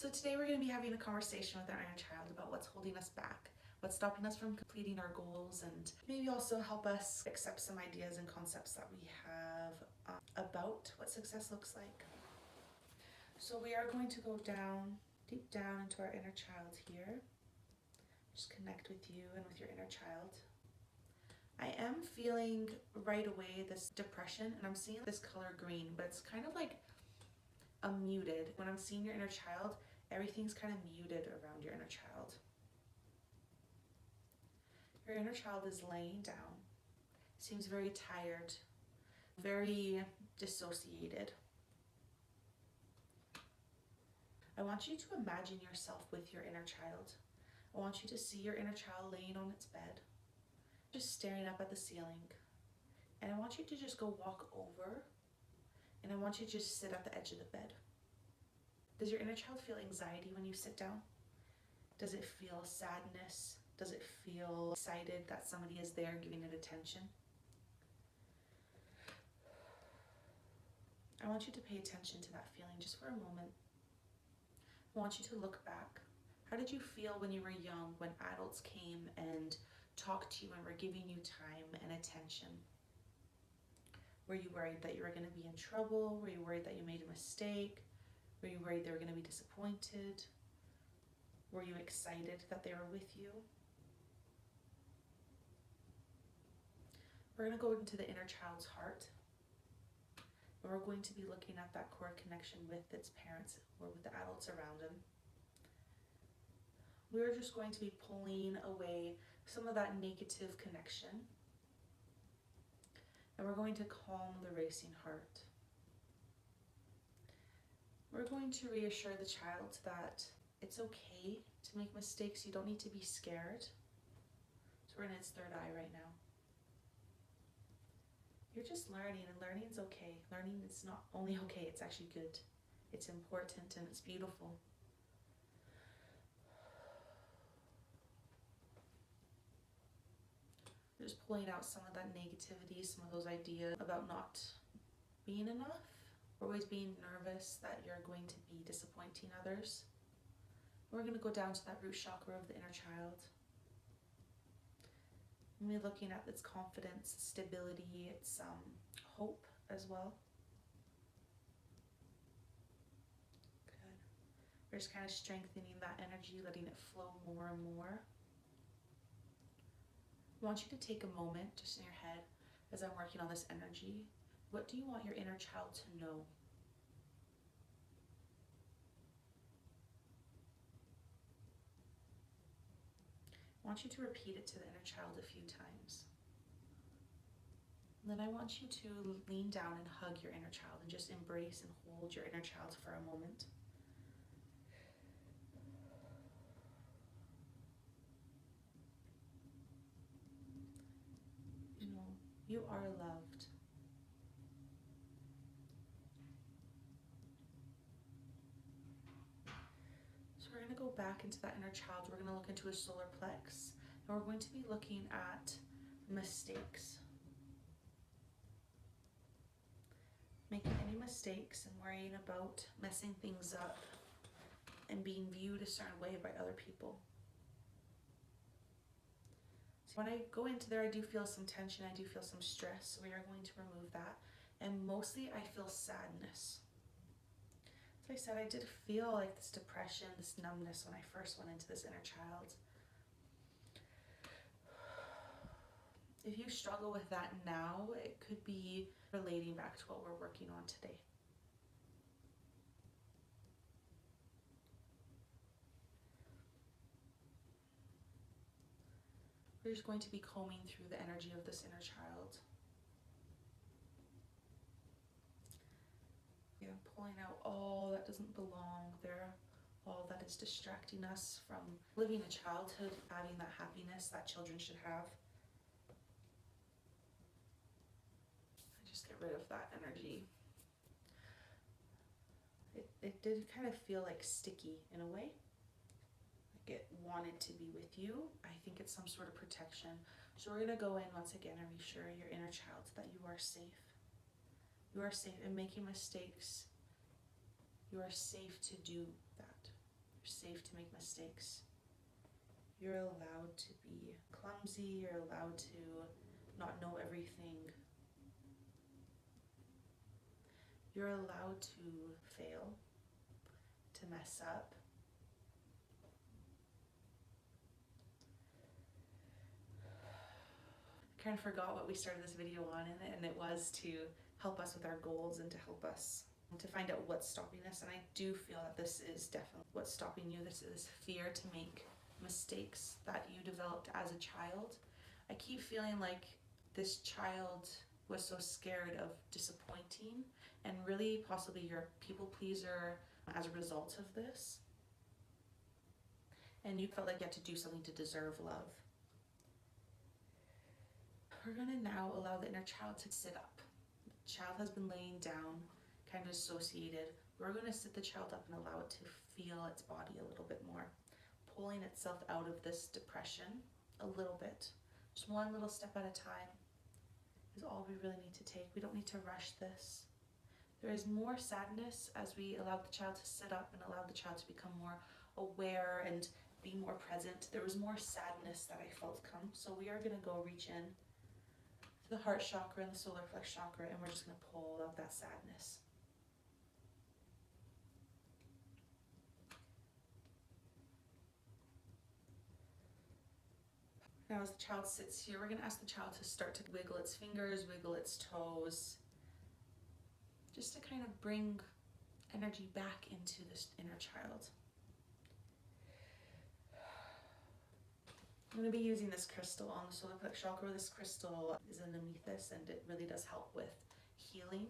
So today we're going to be having a conversation with our inner child about what's holding us back, what's stopping us from completing our goals, and maybe also help us accept some ideas and concepts that we have about what success looks like. So we are going to go down, deep down into our inner child here. Just connect with you and with your inner child. I am feeling right away this depression, and I'm seeing this color green, but it's kind of like a muted. When I'm seeing your inner child, everything's kind of muted around your inner child. Your inner child is laying down, seems very tired, very dissociated. I want you to imagine yourself with your inner child. I want you to see your inner child laying on its bed, just staring up at the ceiling. And I want you to just go walk over, and I want you to just sit at the edge of the bed. Does your inner child feel anxiety when you sit down? Does it feel sadness? Does it feel excited that somebody is there giving it attention? I want you to pay attention to that feeling just for a moment. I want you to look back. How did you feel when you were young, when adults came and talked to you and were giving you time and attention? Were you worried that you were going to be in trouble? Were you worried that you made a mistake? Were you worried they were going to be disappointed? Were you excited that they were with you? We're going to go into the inner child's heart. And we're going to be looking at that core connection with its parents or with the adults around them. We're just going to be pulling away some of that negative connection. And we're going to calm the racing heart. We're going to reassure the child that it's okay to make mistakes. You don't need to be scared. So we're in its third eye right now. You're just learning, and learning is okay. Learning is not only okay, it's actually good. It's important and it's beautiful. Just pulling out some of that negativity, some of those ideas about not being enough, always being nervous that you're going to be disappointing others. We're going to go down to that root chakra of the inner child. And we're looking at its confidence, stability, its hope as well. Good. We're just kind of strengthening that energy, letting it flow more and more. I want you to take a moment just in your head as I'm working on this energy. What do you want your inner child to know? I want you to repeat it to the inner child a few times. And then I want you to lean down and hug your inner child and just embrace and hold your inner child for a moment. You know, you are loved. So we're going to go back into that inner child. We're going to look into a solar plex. And we're going to be looking at mistakes. Making any mistakes and worrying about messing things up and being viewed a certain way by other people. So when I go into there, I do feel some tension, I do feel some stress, so we are going to remove that. And mostly I feel sadness. As I said, I did feel like this depression, this numbness when I first went into this inner child. If you struggle with that now, it could be relating back to what we're working on today. We're just going to be combing through the energy of this inner child. Yeah, pulling out all that doesn't belong there, all that is distracting us from living a childhood, having that happiness that children should have. Just get rid of that energy. It did kind of feel like sticky in a way. Like it wanted to be with you. I think it's some sort of protection. So we're going to go in once again and reassure your inner child that you are safe. You are safe in making mistakes. You are safe to do that. You're safe to make mistakes. You're allowed to be clumsy. You're allowed to not know everything. You're allowed to fail, to mess up. I kind of forgot what we started this video on, and it was to help us with our goals and to help us to find out what's stopping us. And I do feel that this is definitely what's stopping you. This is fear to make mistakes that you developed as a child. I keep feeling like this child was so scared of disappointing, and really possibly you're a people pleaser as a result of this. And you felt like you had to do something to deserve love. We're going to now allow the inner child to sit up. The child has been laying down, kind of dissociated. We're going to sit the child up and allow it to feel its body a little bit more, pulling itself out of this depression a little bit. Just one little step at a time is all we really need to take. We don't need to rush this. There is more sadness as we allow the child to sit up and allow the child to become more aware and be more present. There was more sadness that I felt come. So we are going to go reach in to the heart chakra and the solar plex chakra, and we're just going to pull out that sadness. Now as the child sits here, we're going to ask the child to start to wiggle its fingers, wiggle its toes, just to kind of bring energy back into this inner child. I'm going to be using this crystal on the solar plex chakra. This crystal is an amethyst, and it really does help with healing.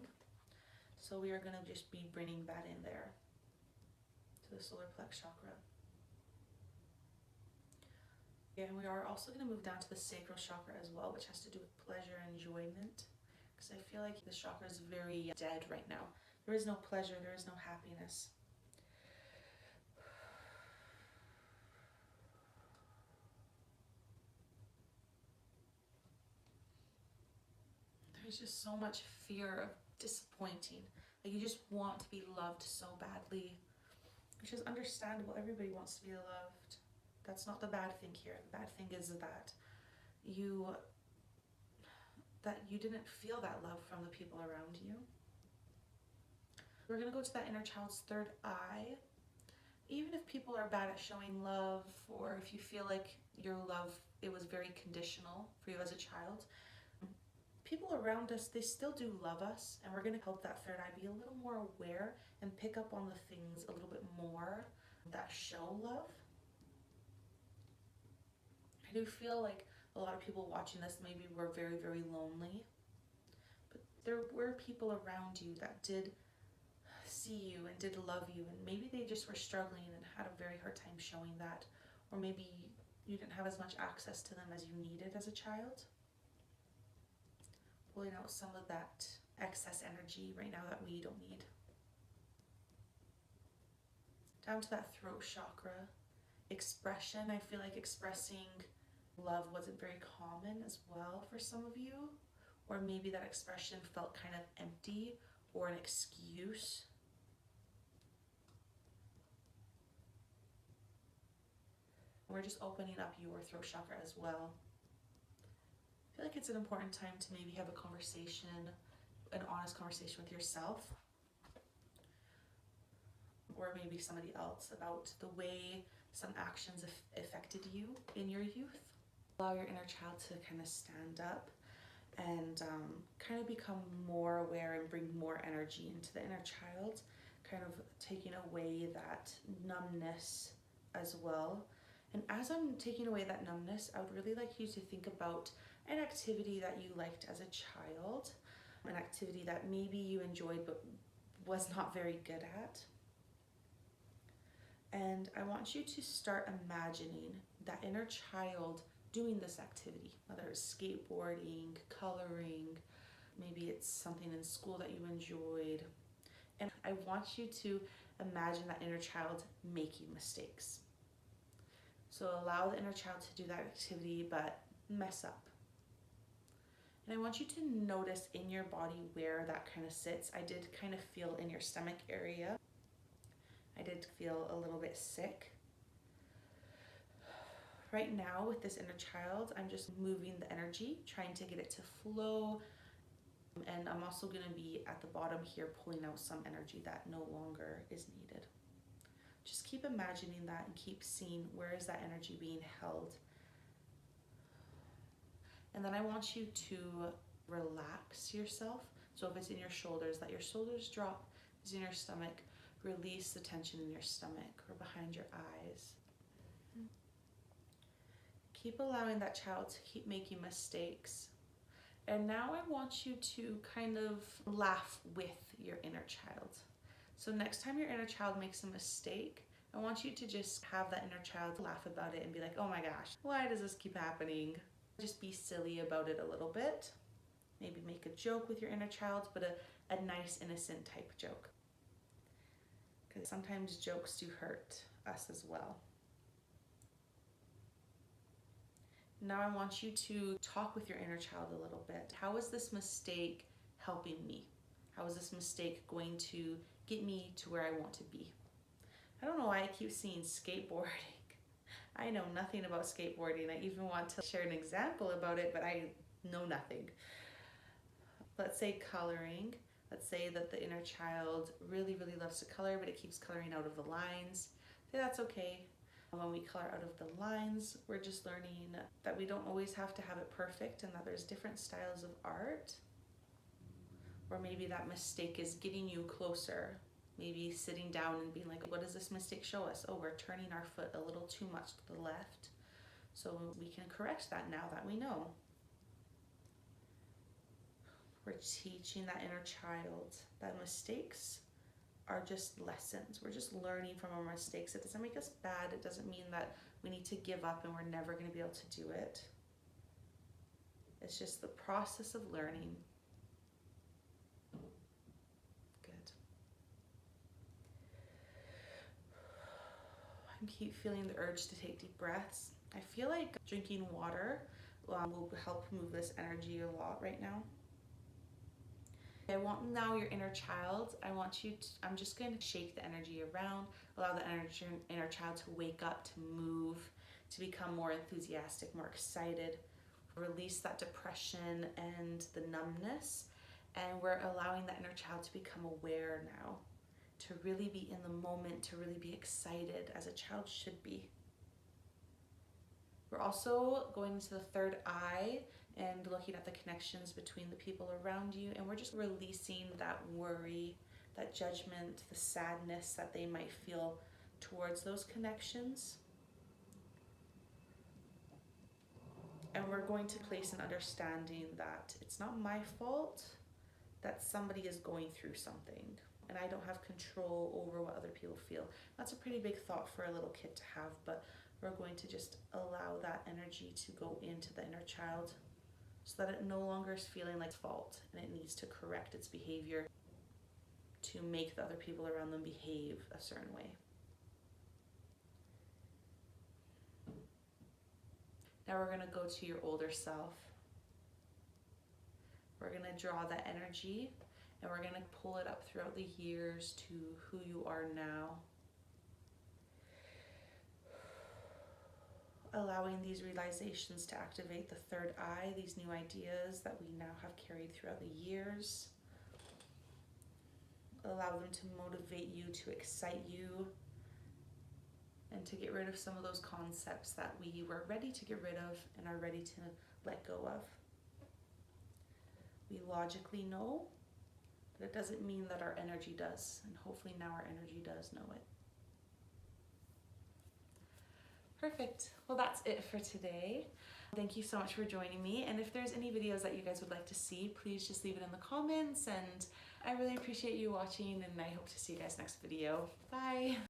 So we are going to just be bringing that in there to the solar plex chakra. And we are also going to move down to the sacral chakra as well, which has to do with pleasure and enjoyment. Because I feel like this chakra is very dead right now. There is no pleasure, there is no happiness. There's just so much fear of disappointing. Like you just want to be loved so badly, which is understandable. Everybody wants to be loved. That's not the bad thing here. The bad thing is that you didn't feel that love from the people around you. We're going to go to that inner child's third eye. Even if people are bad at showing love, or if you feel like your love, it was very conditional for you as a child, people around us, they still do love us, and we're going to help that third eye be a little more aware and pick up on the things a little bit more that show love. I do feel like a lot of people watching this maybe were very, very lonely, but there were people around you that did see you and did love you, and maybe they just were struggling and had a very hard time showing that, or maybe you didn't have as much access to them as you needed as a child. Pulling out some of that excess energy right now that we don't need. Down to that throat chakra. Expression, I feel like expressing love wasn't very common as well for some of you, or maybe that expression felt kind of empty or an excuse. We're just opening up your throat chakra as well. I feel like it's an important time to maybe have a conversation, an honest conversation with yourself, or maybe somebody else, about the way some actions affected you in your youth. Allow your inner child to kind of stand up and kind of become more aware and bring more energy into the inner child, kind of taking away that numbness as well. And as I'm taking away that numbness, I would really like you to think about an activity that you liked as a child, an activity that maybe you enjoyed but was not very good at. And I want you to start imagining that inner child doing this activity, whether it's skateboarding, coloring, maybe it's something in school that you enjoyed. And I want you to imagine that inner child making mistakes. So allow the inner child to do that activity, but mess up. And I want you to notice in your body where that kind of sits. I did kind of feel in your stomach area. I did feel a little bit sick. Right now with this inner child, I'm just moving the energy, trying to get it to flow. And I'm also going to be at the bottom here pulling out some energy that no longer is needed. Just keep imagining that and keep seeing where is that energy being held. And then I want you to relax yourself. So if it's in your shoulders, let your shoulders drop. If it's in your stomach, release the tension in your stomach or behind your eyes. Keep allowing that child to keep making mistakes. And now I want you to kind of laugh with your inner child. So next time your inner child makes a mistake, I want you to just have that inner child laugh about it and be like, oh my gosh, why does this keep happening? Just be silly about it a little bit. Maybe make a joke with your inner child, but a nice, innocent type joke. Because sometimes jokes do hurt us as well. Now I want you to talk with your inner child a little bit. How is this mistake helping me? How is this mistake going to get me to where I want to be? I don't know why I keep seeing skateboarding. I know nothing about skateboarding. I even want to share an example about it, but I know nothing. Let's say coloring. Let's say that the inner child really, really loves to color, but it keeps coloring out of the lines. Say that's okay. When we color out of the lines, we're just learning that we don't always have to have it perfect and that there's different styles of art. Or maybe that mistake is getting you closer. Maybe sitting down and being like, what does this mistake show us? Oh, we're turning our foot a little too much to the left. So we can correct that now that we know. We're teaching that inner child that mistakes are just lessons. We're just learning from our mistakes. It doesn't make us bad. It doesn't mean that we need to give up and we're never going to be able to do it. It's just the process of learning. Good. I keep feeling the urge to take deep breaths. I feel like drinking water will help move this energy a lot right now. I want now your inner child. I'm just going to shake the energy around, allow the inner child to wake up, to move, to become more enthusiastic, more excited, release that depression and the numbness. And we're allowing that inner child to become aware now, to really be in the moment, to really be excited as a child should be. We're also going into the third eye and looking at the connections between the people around you, and we're just releasing that worry, that judgment, the sadness that they might feel towards those connections. And we're going to place an understanding that it's not my fault that somebody is going through something, and I don't have control over what other people feel. That's a pretty big thought for a little kid to have, but we're going to just allow that energy to go into the inner child, so that it no longer is feeling like fault and it needs to correct its behavior to make the other people around them behave a certain way. Now we're going to go to your older self. We're going to draw that energy and we're going to pull it up throughout the years to who you are now. Allowing these realizations to activate the third eye, these new ideas that we now have carried throughout the years. Allow them to motivate you, to excite you, and to get rid of some of those concepts that we were ready to get rid of and are ready to let go of. We logically know, but it doesn't mean that our energy does, and hopefully now our energy does know it. Perfect. Well, that's it for today. Thank you so much for joining me. And if there's any videos that you guys would like to see, please just leave it in the comments. And I really appreciate you watching, and I hope to see you guys next video. Bye.